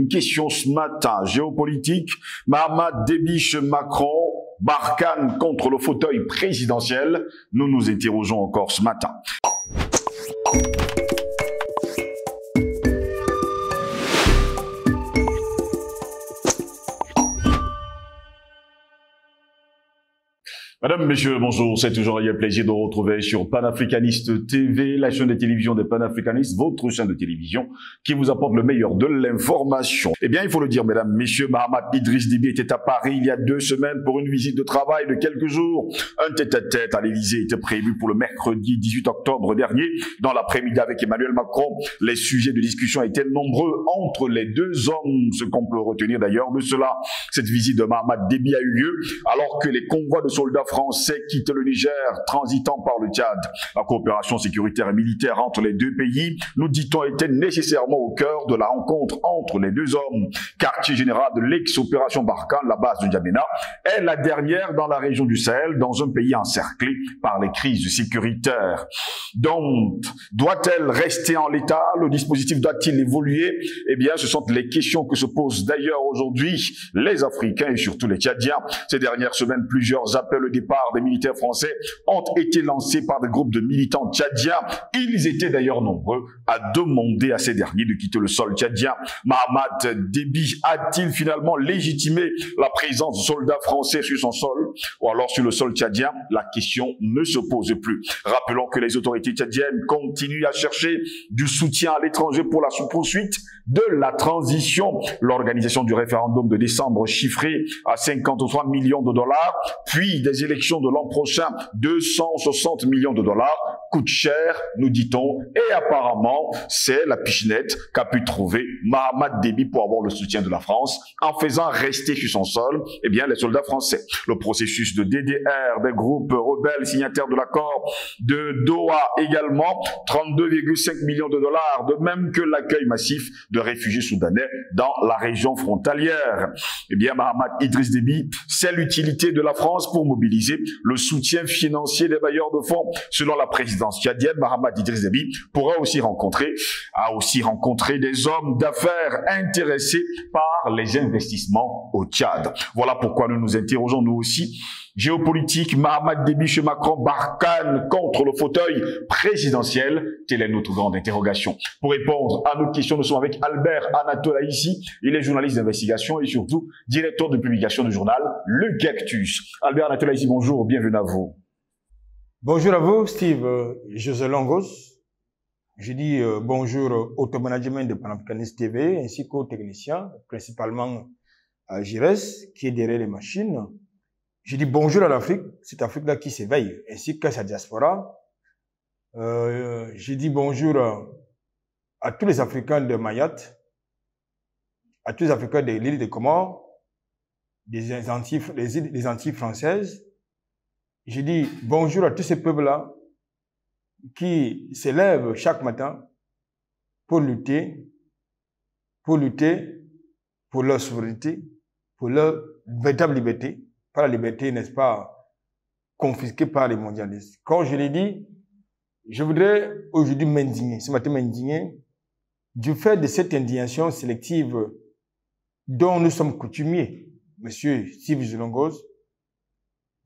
Une question ce matin, géopolitique, Mahamat débiche Macron, Barkhane contre le fauteuil présidentiel. Nous nous interrogeons encore ce matin. Madame, messieurs, bonjour. C'est toujours un plaisir de vous retrouver sur Panafricaniste TV, la chaîne de télévision des panafricanistes, votre chaîne de télévision qui vous apporte le meilleur de l'information. Eh bien, il faut le dire, mesdames, messieurs, Mahamat Idriss Déby était à Paris il y a 2 semaines pour une visite de travail de quelques jours. Un tête-à-tête à l'Élysée était prévu pour le mercredi 18 octobre dernier. Dans l'après-midi avec Emmanuel Macron, les sujets de discussion étaient nombreux entre les deux hommes. Ce qu'on peut retenir d'ailleurs de cela, cette visite de Mahamat Déby a eu lieu alors que les convois de soldats français quittent le Niger, transitant par le Tchad. La coopération sécuritaire et militaire entre les deux pays, nous dit-on, était nécessairement au cœur de la rencontre entre les deux hommes. Quartier général de l'ex-opération Barkhane, la base de N'Djamena, est la dernière dans la région du Sahel, dans un pays encerclé par les crises sécuritaires. Donc, doit-elle rester en l'état? Le dispositif doit-il évoluer? Eh bien, ce sont les questions que se posent d'ailleurs aujourd'hui les Africains et surtout les Tchadiens. Ces dernières semaines, plusieurs appels au départ des militaires français ont été lancés par des groupes de militants tchadiens. Ils étaient d'ailleurs nombreux à demander à ces derniers de quitter le sol tchadien. Mahamat Déby a-t-il finalement légitimé la présence de soldats français sur son sol ou alors sur le sol tchadien? La question ne se pose plus. Rappelons que les autorités tchadiennes continuent à chercher du soutien à l'étranger pour la poursuite de la transition. L'organisation du référendum de décembre chiffré à 53 millions de dollars, puis des élections de l'an prochain, 260 millions de dollars, coûte cher, nous dit-on, et apparemment, c'est la pichenette qu'a pu trouver Mahamat Déby pour avoir le soutien de la France, en faisant rester sur son sol, eh bien, les soldats français. Le processus de DDR des groupes rebelles signataires de l'accord de Doha également, 32,5 millions de dollars, de même que l'accueil massif de réfugiés soudanais dans la région frontalière. Eh bien, Mahamat Idriss Déby, c'est l'utilité de la France pour mobiliser le soutien financier des bailleurs de fonds. Selon la présidence tchadienne, Mahamat Idriss Déby a aussi rencontré des hommes d'affaires intéressés par les investissements au Tchad. Voilà pourquoi nous nous interrogeons nous aussi. Géopolitique, Mahamat Déby chez Macron, Barkhane contre le fauteuil présidentiel. Telle est notre grande interrogation. Pour répondre à nos questions, nous sommes avec Albert Anatole ici. Il est journaliste d'investigation et surtout directeur de publication du journal Le Cactus. Albert Anatole ici, bonjour, bienvenue à vous. Bonjour à vous, Steve José Longos. Je dis bonjour au top management de Panafricaniste TV ainsi qu'aux techniciens, principalement à Gires qui est derrière les machines. Je dis bonjour à l'Afrique, cette Afrique-là qui s'éveille, ainsi qu'à sa diaspora. Je dis bonjour à tous les Africains de Mayotte, à tous les Africains de l'île de Comores, des Antilles françaises. Je dis bonjour à tous ces peuples-là qui s'élèvent chaque matin pour lutter pour leur souveraineté, pour leur véritable liberté. Pas la liberté, n'est-ce pas, confisquée par les mondialistes. Comme je l'ai dit, je voudrais aujourd'hui m'indigner, ce matin m'indigner, du fait de cette indignation sélective dont nous sommes coutumiers, monsieur Steve Zulongos.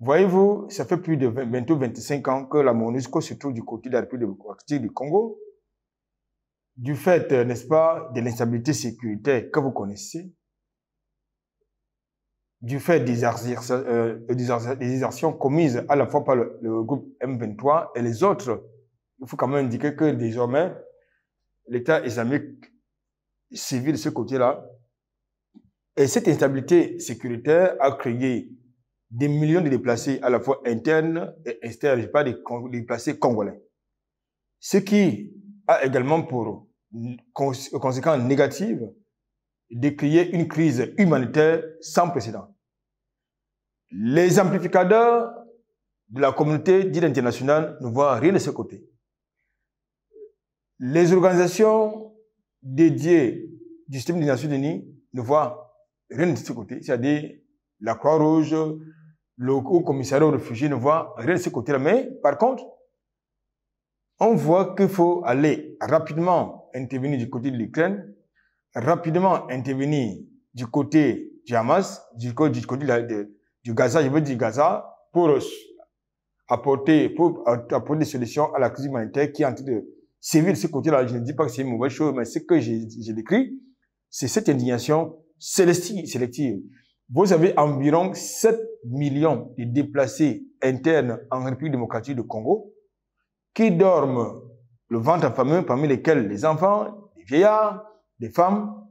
Voyez-vous, ça fait plus de bientôt 25 ans que la MONUSCO se trouve du côté de la République démocratique du Congo. Du fait, n'est-ce pas, de l'instabilité sécuritaire que vous connaissez, du fait des exactions commises à la fois par le groupe M23 et les autres, il faut quand même indiquer que désormais, l'État islamique civil de ce côté-là, et cette instabilité sécuritaire a créé des millions de déplacés à la fois internes et externes, je ne sais pas, des déplacés congolais. Ce qui a également pour conséquence négative de créer une crise humanitaire sans précédent. Les amplificateurs de la communauté dite internationale ne voient rien de ce côté. Les organisations dédiées du système des Nations Unies ne voient rien de ce côté, c'est-à-dire la Croix-Rouge, le Haut Commissariat aux réfugiés ne voient rien de ce côté-là. Mais par contre, on voit qu'il faut aller rapidement intervenir du côté de l'Ukraine rapidement intervenir du côté du Hamas, du côté du Gaza, je veux dire Gaza, pour apporter des solutions à la crise humanitaire qui est en train de sévir de ce côté-là. Je ne dis pas que c'est une mauvaise chose, mais ce que j'ai décrit, c'est cette indignation sélective. Vous avez environ 7 millions de déplacés internes en République démocratique du Congo qui dorment le ventre fameux, parmi lesquels les enfants, les vieillards, les femmes.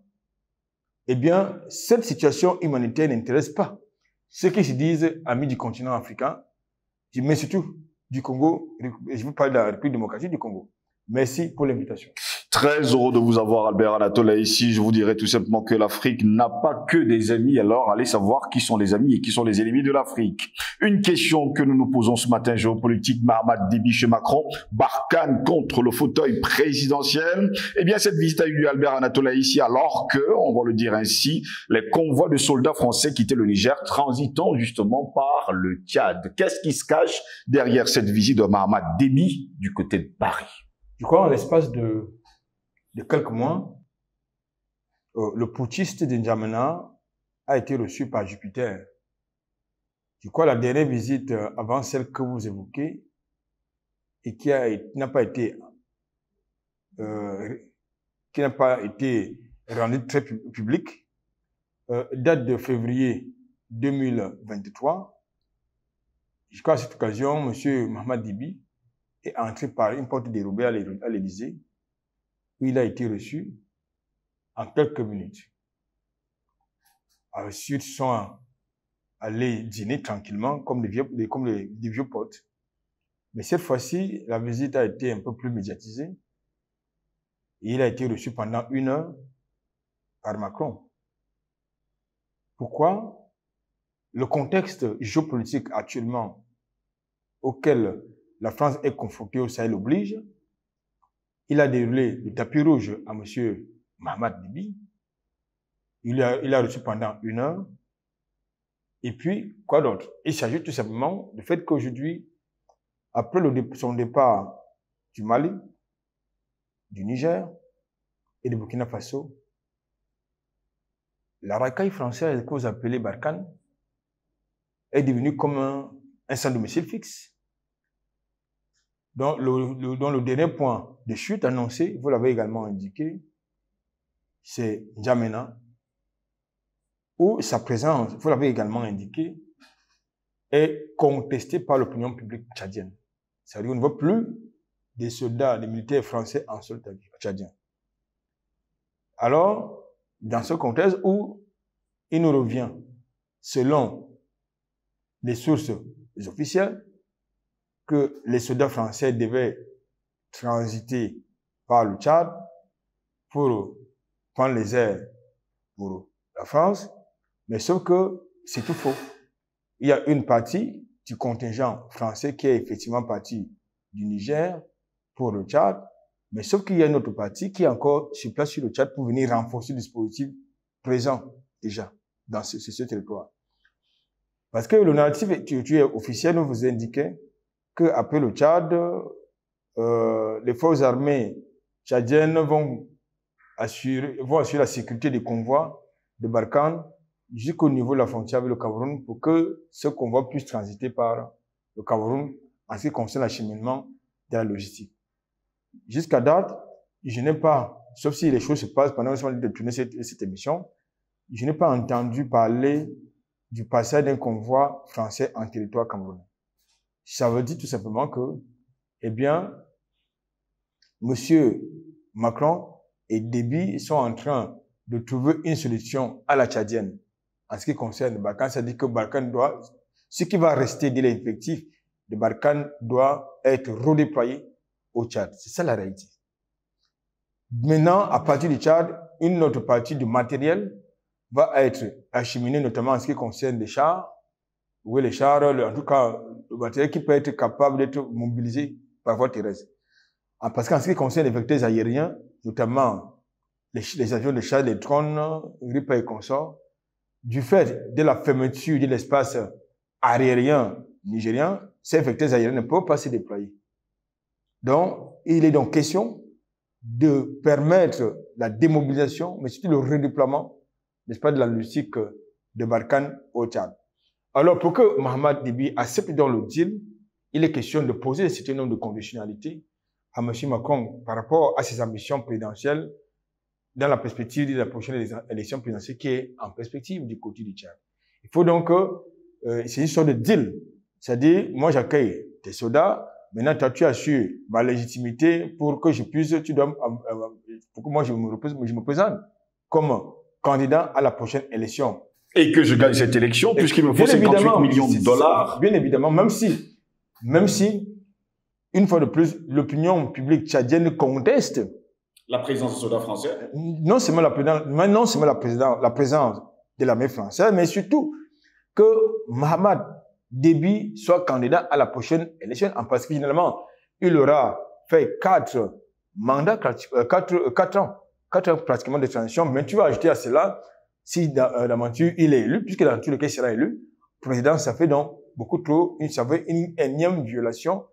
Eh bien, cette situation humanitaire n'intéresse pas ceux qui se disent amis du continent africain, mais surtout du Congo. Je vous parle de la République démocratique du Congo. Merci pour l'invitation. Très heureux de vous avoir, Albert Anatole. Ici, je vous dirais tout simplement que l'Afrique n'a pas que des amis. Alors, allez savoir qui sont les amis et qui sont les ennemis de l'Afrique. Une question que nous nous posons ce matin, géopolitique, Mahamat Déby chez Macron, Barkhane contre le fauteuil présidentiel. Eh bien, cette visite a eu lieu, Albert Anatole, ici, alors que, on va le dire ainsi, les convois de soldats français quittaient le Niger, transitant justement par le Tchad. Qu'est-ce qui se cache derrière cette visite de Mahamat Déby du côté de Paris? Je crois, en l'espace de quelques mois, le putschiste de N'Djamena a été reçu par Jupiter. Je crois la dernière visite avant celle que vous évoquez et qui n'a pas été rendue très publique date de février 2023. Je crois à cette occasion, M. Mahamat Déby est entré par une porte dérobée à l'Élysée, où il a été reçu en quelques minutes. Ensuite, ils sont allés dîner tranquillement, comme des vieux potes. Mais cette fois-ci, la visite a été un peu plus médiatisée. Et il a été reçu pendant 1 heure par Macron. Pourquoi? Le contexte géopolitique actuellement auquel la France est confrontée au Sahel oblige. Il a déroulé le tapis rouge à M. Mahamat Déby. Il a reçu pendant 1 heure. Et puis, quoi d'autre? Il s'agit tout simplement du fait qu'aujourd'hui, après son départ du Mali, du Niger et du Burkina Faso, la racaille française que vous appelez Barkhane est devenue comme un sans domicile fixe. Donc, le dernier point de chute annoncé, vous l'avez également indiqué, c'est N'Djamena, où sa présence, vous l'avez également indiqué, est contestée par l'opinion publique tchadienne. C'est-à-dire qu'on ne veut plus des soldats, des militaires français en sol tchadien. Alors, dans ce contexte où il nous revient, selon les sources officielles, que les soldats français devaient transiter par le Tchad pour prendre les airs pour la France, mais sauf que c'est tout faux. Il y a une partie du contingent français qui est effectivement partie du Niger pour le Tchad, mais sauf qu'il y a une autre partie qui est encore sur place sur le Tchad pour venir renforcer le dispositif présent déjà dans ce territoire. Parce que le narratif officiel nous vous indiquait qu'après le Tchad, les forces armées tchadiennes vont assurer la sécurité des convois de Barkhane jusqu'au niveau de la frontière avec le Cameroun pour que ce convoi puisse transiter par le Cameroun en ce qui concerne l'acheminement de la logistique. Jusqu'à date, je n'ai pas, sauf si les choses se passent pendant que je tourner cette émission, je n'ai pas entendu parler du passage d'un convoi français en territoire camerounais. Ça veut dire tout simplement que, eh bien, Monsieur Macron et Déby sont en train de trouver une solution à la tchadienne en ce qui concerne Barkhane. C'est-à-dire que Barkhane doit, ce qui va rester de l'effectif de Barkhane doit être redéployé au Tchad. C'est ça la réalité. Maintenant, à partir du Tchad, une autre partie du matériel va être acheminée, notamment en ce qui concerne les chars. Oui, les chars, en tout cas, le matériel qui peut être capable d'être mobilisé par voie terrestre. Parce qu'en ce qui concerne les vecteurs aériens, notamment les avions de chasse, les drones, Reaper et consorts, du fait de la fermeture de l'espace aérien nigérien, ces vecteurs aériens ne peuvent pas se déployer. Donc, il est donc question de permettre la démobilisation, mais surtout le redéploiement, n'est-ce pas, de la logistique de Barkhane au Tchad. Alors, pour que Mohamed Déby accepte dans le deal, il est question de poser un certain nombre de conditionnalités à M. Macron par rapport à ses ambitions présidentielles dans la perspective de la prochaine élection présidentielle qui est en perspective du côté du Tchad. Il faut donc c'est une sorte de deal. C'est-à-dire, moi j'accueille tes soldats, maintenant toi tu assures ma légitimité pour que je puisse, pour que moi je me présente comme candidat à la prochaine élection. Et que je gagne cette élection, puisqu'il me faut 58 millions de dollars. Bien évidemment, même si, une fois de plus, l'opinion publique tchadienne conteste la présence des soldats français. Non seulement la présence de l'armée française, mais surtout que Mohamed Déby soit candidat à la prochaine élection, parce que finalement, il aura fait 4 mandats, 4 ans pratiquement de transition, mais tu vas ajouter à cela, si dans l'aventure il est élu, puisque dans tous les cas il sera élu, président, ça fait donc beaucoup trop, ça fait une énième violation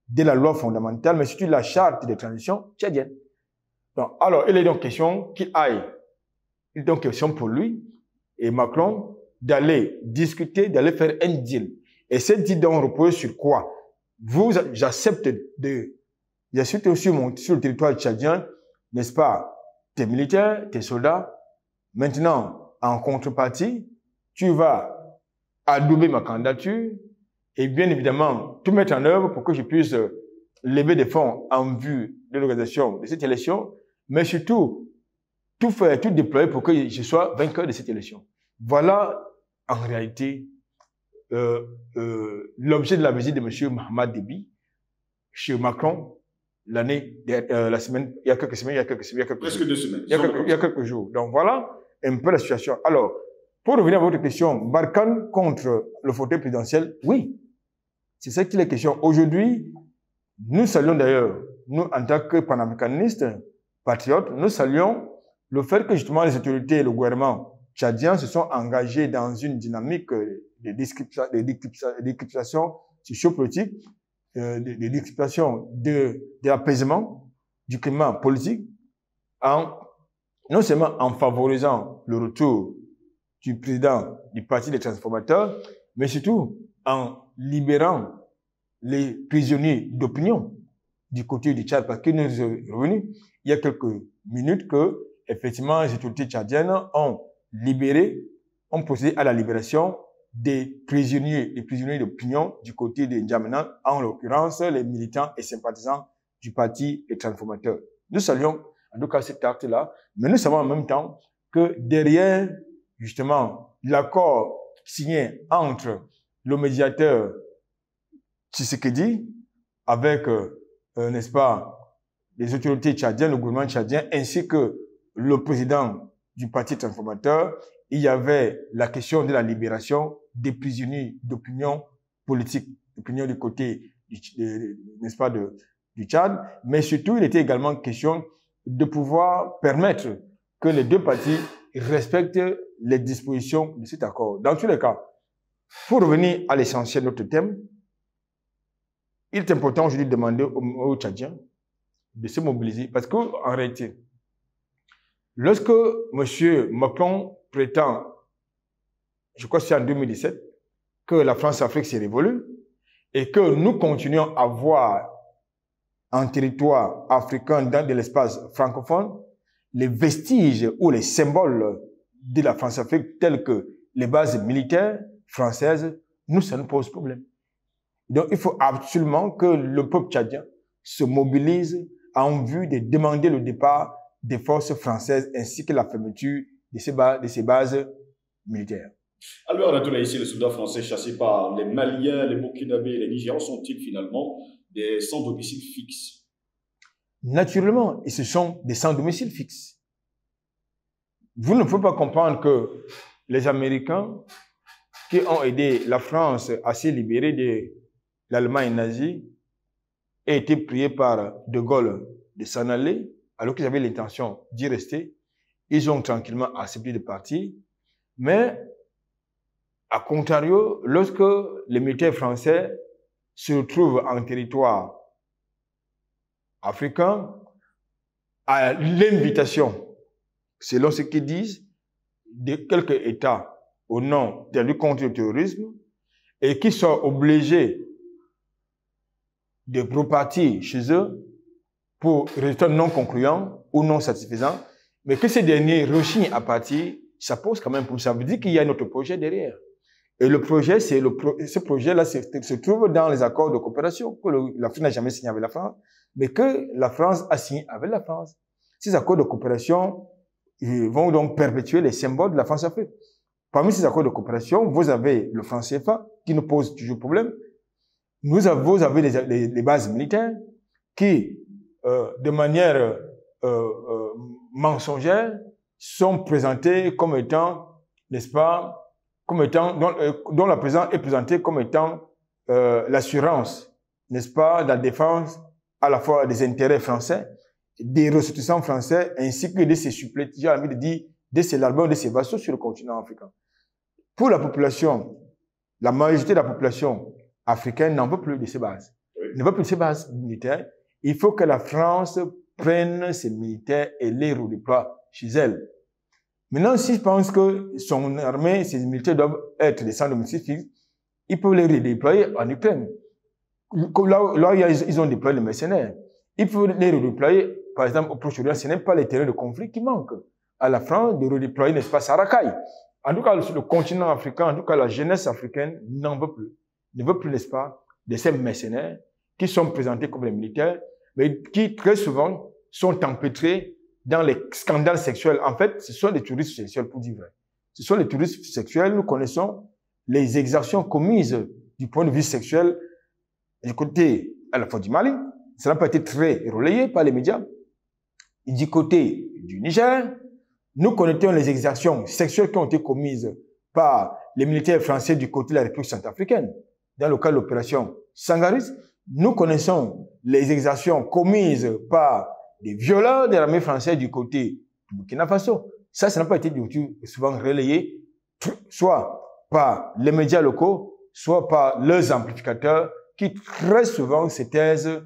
de la loi fondamentale, mais surtout la charte de transition tchadienne. Donc, alors, il est donc question qu'il aille, il est donc question pour lui et Macron d'aller discuter, d'aller faire un deal. Et ce deal donc repose sur quoi? J'accepte aussi sur le territoire tchadien, n'est-ce pas, tes militaires, tes soldats. Maintenant, en contrepartie, tu vas adouber ma candidature et bien évidemment tout mettre en œuvre pour que je puisse lever des fonds en vue de l'organisation de cette élection, mais surtout tout faire, tout déployer pour que je sois vainqueur de cette élection. Voilà en réalité l'objet de la visite de M. Mohamed Déby chez Macron la semaine, il y a quelques semaines, Presque 2 semaines. Il y a quelques jours. Donc voilà un peu la situation. Alors, pour revenir à votre question, Barkhane contre le fauteuil présidentiel, oui. C'est ça qu'il est question. Aujourd'hui, nous saluons d'ailleurs, nous en tant que panafricanistes, patriotes, nous saluons le fait que justement les autorités et le gouvernement tchadien se sont engagés dans une dynamique de décryptation sociopolitique, de décryptation de l'apaisement du climat politique, non seulement en favorisant le retour du président du Parti des transformateurs, mais surtout en libérant les prisonniers d'opinion du côté du Tchad, parce que nous sommes revenus il y a quelques minutes que, effectivement, les autorités tchadiennes ont procédé à la libération des prisonniers d'opinion du côté de N'Djamena, en l'occurrence les militants et sympathisants du Parti des transformateurs. Nous saluons en tout cas cet acte-là, mais nous savons en même temps que derrière, justement, l'accord signé entre le médiateur Tshisekedi avec, n'est-ce pas, les autorités tchadiennes, le gouvernement tchadien, ainsi que le président du Parti transformateur, il y avait la question de la libération des prisonniers d'opinion politique, d'opinion du côté, n'est-ce pas, du Tchad, mais surtout, il était également question de pouvoir permettre que les deux parties respectent les dispositions de cet accord. Dans tous les cas, pour revenir à l'essentiel de notre thème, il est important aujourd'hui de demander aux Tchadiens de se mobiliser parce qu'en réalité, lorsque M. Macron prétend, je crois que c'est en 2017, que la France-Afrique s'est révolue et que nous continuons à voir en territoire africain dans de l'espace francophone les vestiges ou les symboles de la France-Afrique tels que les bases militaires françaises, nous, ça nous pose problème. Donc, il faut absolument que le peuple tchadien se mobilise en vue de demander le départ des forces françaises ainsi que la fermeture de ces bases militaires. Alors, Anatoly, ici, les soldats français chassés par les Maliens, les Burkinabés et les Nigérians sont-ils finalement des sans-domicile fixes? Naturellement, et ce sont des sans-domicile fixes. Vous ne pouvez pas comprendre que les Américains qui ont aidé la France à se libérer de l'Allemagne nazie aient été priés par De Gaulle de s'en aller, alors qu'ils avaient l'intention d'y rester. Ils ont tranquillement accepté de partir. Mais, à contrario, lorsque les militaires français se retrouvent en territoire africain, à l'invitation selon ce qu'ils disent, de quelques États au nom de la lutte contre le terrorisme et qui sont obligés de repartir chez eux pour résultats non concluants ou non satisfaisants, mais que ces derniers rechignent à partir, ça pose quand même pour ça. Ça veut dire qu'il y a un autre projet derrière. Et le projet, ce projet-là se trouve dans les accords de coopération que l'Afrique n'a jamais signé avec la France, mais que la France a signé avec la France. Ces accords de coopération vont donc perpétuer les symboles de la France-Afrique. Parmi ces accords de coopération, vous avez le franc CFA qui nous pose toujours problème. Vous avez les bases militaires qui, de manière mensongère, sont présentées comme étant, n'est-ce pas, comme étant, dont la présence est présentée comme étant l'assurance, n'est-ce pas, de la défense à la fois des intérêts français, des ressortissants français, ainsi que de ses supplétifs, j'ai envie de dire, de ses larbins, de ses vassaux sur le continent africain. Pour la population, la majorité de la population africaine n'en veut plus de ces bases. Ne veut plus de ces bases militaires. Il faut que la France prenne ses militaires et les redéploie chez elle. Maintenant, s'ils pensent que son armée, ses militaires doivent être des centres de domicile, ils peuvent les redéployer en Ukraine. Là, ils ont déployé les mercenaires. Ils peuvent les redéployer, par exemple, au Proche-Orient. Ce n'est pas les terrains de conflit qui manquent à la France de redéployer, n'est-ce pas, Sarakaï. En tout cas, sur le continent africain, en tout cas, la jeunesse africaine n'en veut plus. Ne veut plus, n'est-ce pas, de ces mercenaires qui sont présentés comme les militaires, mais qui, très souvent, sont empêtrés dans les scandales sexuels. En fait, ce sont des touristes sexuels, pour dire vrai. Ce sont les touristes sexuels. Nous connaissons les exactions commises du point de vue sexuel du côté à la fois du Mali. Ça n'a pas été très relayé par les médias. Et du côté du Niger, nous connaissons les exactions sexuelles qui ont été commises par les militaires français du côté de la République centrafricaine. Dans le cas de l'opération Sangaris, nous connaissons les exactions commises par des violeurs de l'armée française du côté du Burkina Faso. Ça n'a pas été du tout souvent relayé, soit par les médias locaux, soit par leurs amplificateurs, qui très souvent se taisent,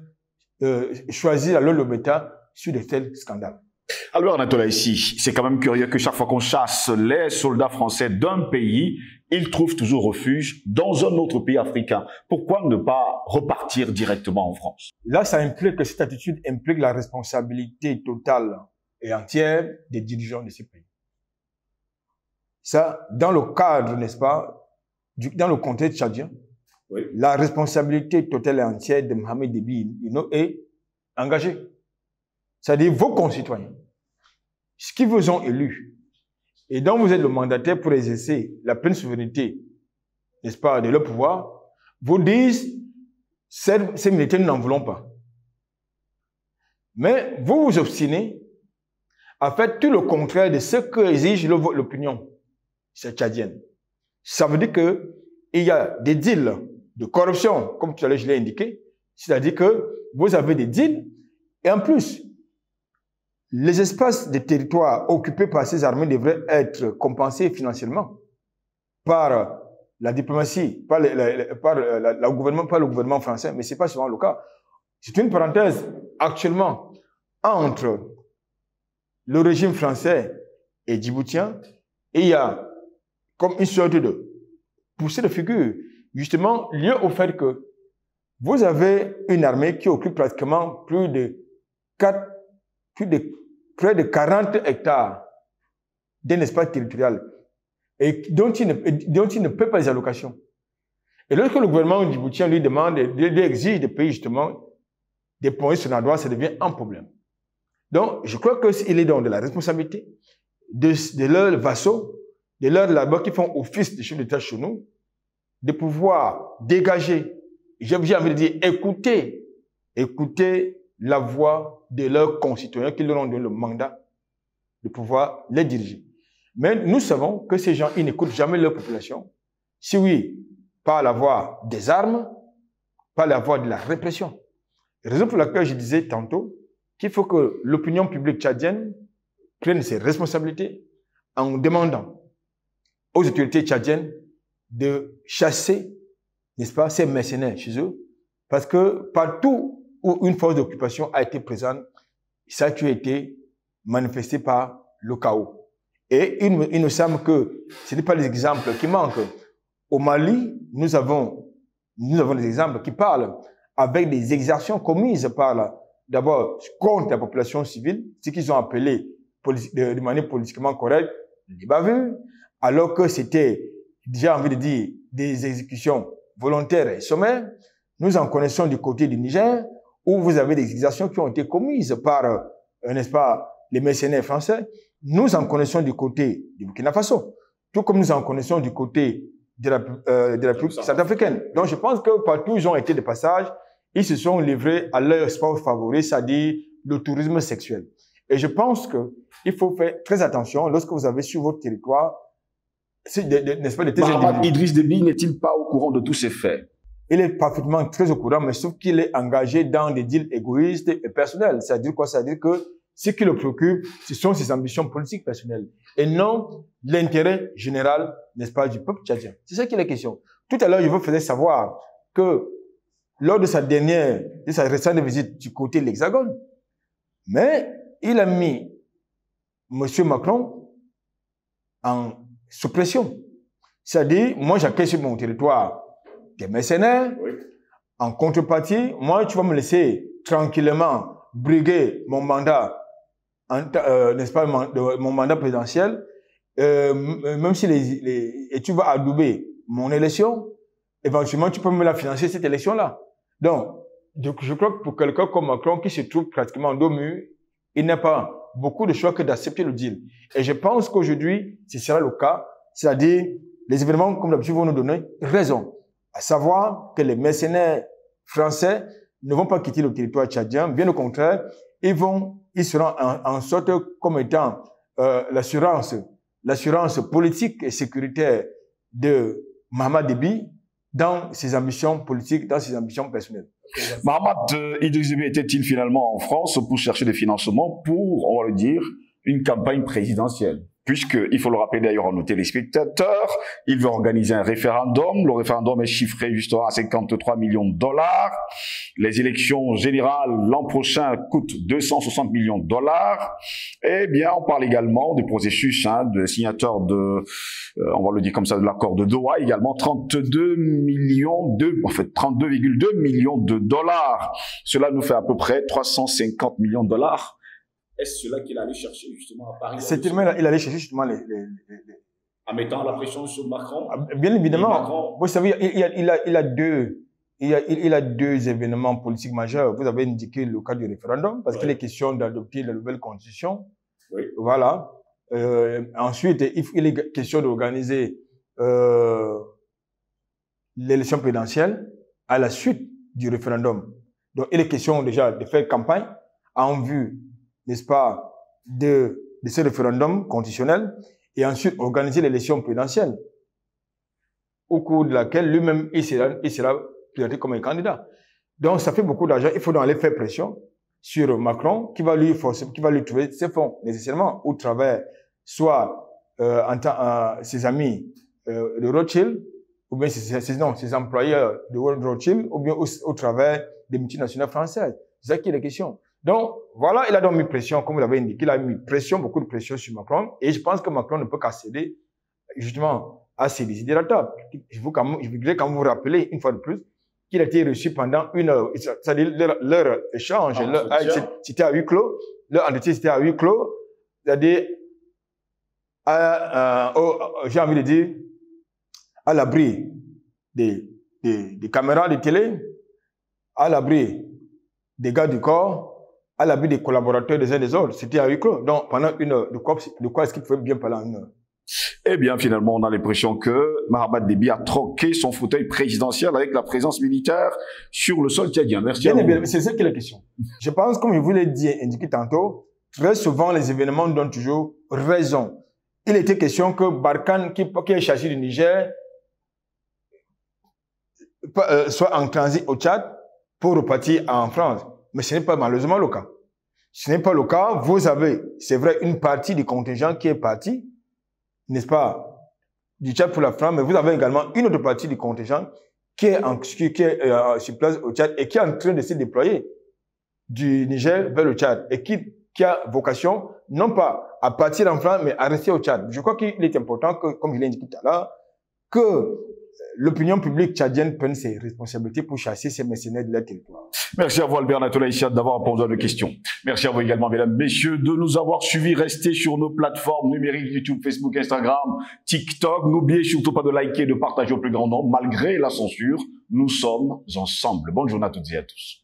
choisissent la le bêta sur de tels scandales. Alors, Anatola, ici, c'est quand même curieux que chaque fois qu'on chasse les soldats français d'un pays, ils trouvent toujours refuge dans un autre pays africain. Pourquoi ne pas repartir directement en France? Là, ça implique que cette attitude implique la responsabilité totale et entière des dirigeants de ces pays. Ça, dans le cadre, n'est-ce pas, dans le contexte tchadien, oui, la responsabilité totale et entière de Mohamed Déby Itno est engagée. C'est-à-dire vos concitoyens, ce qui vous ont élus, et dont vous êtes le mandataire pour exercer la pleine souveraineté, n'est-ce pas, de leur pouvoir, vous disent, ces militaires, nous n'en voulons pas. Mais vous vous obstinez à faire tout le contraire de ce que exige l'opinion tchadienne. Ça veut dire que il y a des deals de corruption, comme tout à l'heure je l'ai indiqué, c'est-à-dire que vous avez des deals, et en plus, les espaces de territoire occupés par ces armées devraient être compensés financièrement par la diplomatie, par le gouvernement français, mais ce n'est pas souvent le cas. C'est une parenthèse actuellement entre le régime français et djiboutien, et il y a comme une sorte de poussée de figure, justement lié au fait que vous avez une armée qui occupe pratiquement près de 40 hectares d'un espace territorial et dont il ne paie pas les allocations. Et lorsque le gouvernement djiboutien lui demande, lui exige des pays justement des points sur la droite, ça devient un problème. Donc, je crois qu'il est donc de la responsabilité de leurs vassaux, de leurs là-bas qui font office de chef d'État chez nous, de pouvoir dégager, j'ai envie de dire, écouter la voix de leurs concitoyens qui leur ont donné le mandat de pouvoir les diriger. Mais nous savons que ces gens, ils n'écoutent jamais leur population. Si oui, par la voie des armes, par la voie de la répression. Raison pour laquelle je disais tantôt qu'il faut que l'opinion publique tchadienne prenne ses responsabilités en demandant aux autorités tchadiennes de chasser, n'est-ce pas, ces mercenaires chez eux, parce que partout où une force d'occupation a été présente, ça a été manifesté par le chaos. Et il nous semble que ce n'est pas les exemples qui manquent. Au Mali, nous avons des exemples qui parlent avec des exactions commises d'abord contre la population civile, ce qu'ils ont appelé de manière politiquement correcte, des bavures, alors que c'était, j'ai envie de dire, des exécutions volontaires et sommaires. Nous en connaissons du côté du Niger, où vous avez des exactions qui ont été commises par, n'est-ce pas, les mercenaires français. Nous en connaissons du côté du Burkina Faso, tout comme nous en connaissons du côté de la République centrafricaine. Donc, je pense que partout ils ont été de passage, ils se sont livrés à leur sport favori, c'est-à-dire le tourisme sexuel. Et je pense que il faut faire très attention lorsque vous avez sur votre territoire, n'est-ce pas, Mahamat Idriss Déby n'est-il pas au courant de tous ces faits? Il est parfaitement très au courant, mais sauf qu'il est engagé dans des deals égoïstes et personnels. C'est-à-dire quoi? C'est-à-dire que ce qui le préoccupe, ce sont ses ambitions politiques personnelles et non l'intérêt général, n'est-ce pas, du peuple tchadien. C'est ça qui est la question. Tout à l'heure, je vous faisais savoir que lors de sa récente visite du côté de l'Hexagone, mais il a mis M. Macron sous pression. C'est-à-dire, moi, j'accueille sur mon territoire des mercenaires. Oui. En contrepartie, moi, tu vas me laisser tranquillement briguer mon mandat, n'est-ce pas, mon mandat présidentiel, même si et tu vas adouber mon élection, éventuellement, tu peux me la financer, cette élection-là. Donc, je crois que pour quelqu'un comme Macron, qui se trouve pratiquement en dos mur, il n'a pas beaucoup de choix que d'accepter le deal. Et je pense qu'aujourd'hui, ce sera le cas, c'est-à-dire, les événements, comme d'habitude, vont nous donner raison. À savoir que les mercenaires français ne vont pas quitter le territoire tchadien, bien au contraire, ils seront en sorte comme étant l'assurance politique et sécuritaire de Mahamat Déby dans ses ambitions politiques, dans ses ambitions personnelles. Mahamat Idriss Déby était-il finalement en France pour chercher des financements pour, on va le dire, une campagne présidentielle? Puisque, il faut le rappeler d'ailleurs à nos téléspectateurs, il veut organiser un référendum. Le référendum est chiffré justement à 53 millions de dollars. Les élections générales l'an prochain coûtent 260 millions de dollars. Eh bien, on parle également du processus de signature on va le dire comme ça, de l'accord de Doha, également 32,2 millions de dollars. Cela nous fait à peu près 350 millions de dollars. Est-ce cela qu'il allait chercher justement à Paris? Il allait chercher justement en mettant la pression sur Macron? Bien évidemment. Macron... Vous savez, il a deux événements politiques majeurs. Vous avez indiqué le cas du référendum, parce qu'il est question d'adopter la nouvelle constitution. Oui. Voilà. Ensuite, il est question d'organiser l'élection présidentielle à la suite du référendum. Donc, il est question déjà de faire campagne en vue, n'est-ce pas, de ce référendum constitutionnel et ensuite organiser l'élection présidentielle au cours de laquelle lui-même il sera présenté comme un candidat. Donc ça fait beaucoup d'argent, il faut donc aller faire pression sur Macron qui va lui trouver ses fonds nécessairement au travers soit ses amis de Rothschild ou bien ses employeurs de Rothschild ou bien au travers des multinationales françaises. C'est ça qui est la question. Donc, voilà, il a donc mis pression, comme vous l'avez indiqué, il a mis pression, beaucoup de pression sur Macron, et je pense que Macron ne peut qu'à céder, justement, à ses désidérateurs. Je voudrais quand même vous rappeler, une fois de plus, qu'il a été reçu pendant 1 heure. C'est-à-dire, leur échange, c'était à huis clos, leur entretien, c'était à huis clos, c'est-à-dire, j'ai envie de dire, à l'abri des caméras de télé, à l'abri des gars du corps, à l'abri des collaborateurs des uns des autres. C'était à huis clos. Donc, pendant 1 heure, de quoi est-ce qu'il pouvait bien parler en 1 heure? Eh bien, finalement, on a l'impression que Mahamat Déby a troqué son fauteuil présidentiel avec la présence militaire sur le sol tchadien. Merci. Bien, c'est ça qui est la question. Je pense, comme je vous l'ai dit, indiqué tantôt, très souvent, les événements donnent toujours raison. Il était question que Barkhane, qui est chargé du Niger, soit en transit au Tchad pour repartir en France. Mais ce n'est pas malheureusement le cas. Ce n'est pas le cas. Vous avez, c'est vrai, une partie du contingent qui est parti, n'est-ce pas, du Tchad pour la France, mais vous avez également une autre partie du contingent qui est sur place au Tchad et qui est en train de se déployer du Niger vers le Tchad et qui a vocation non pas à partir en France, mais à rester au Tchad. Je crois qu'il est important que, comme je l'ai indiqué tout à l'heure, que l'opinion publique tchadienne prenne ses responsabilités pour chasser ces mercenaires de leur territoire. Merci à vous, Albert Natola Issad, d'avoir répondu à nos questions. Merci à vous également, mesdames, messieurs, de nous avoir suivis. Restez sur nos plateformes numériques, YouTube, Facebook, Instagram, TikTok. N'oubliez surtout pas de liker et de partager au plus grand nombre. Malgré la censure, nous sommes ensemble. Bonne journée à toutes et à tous.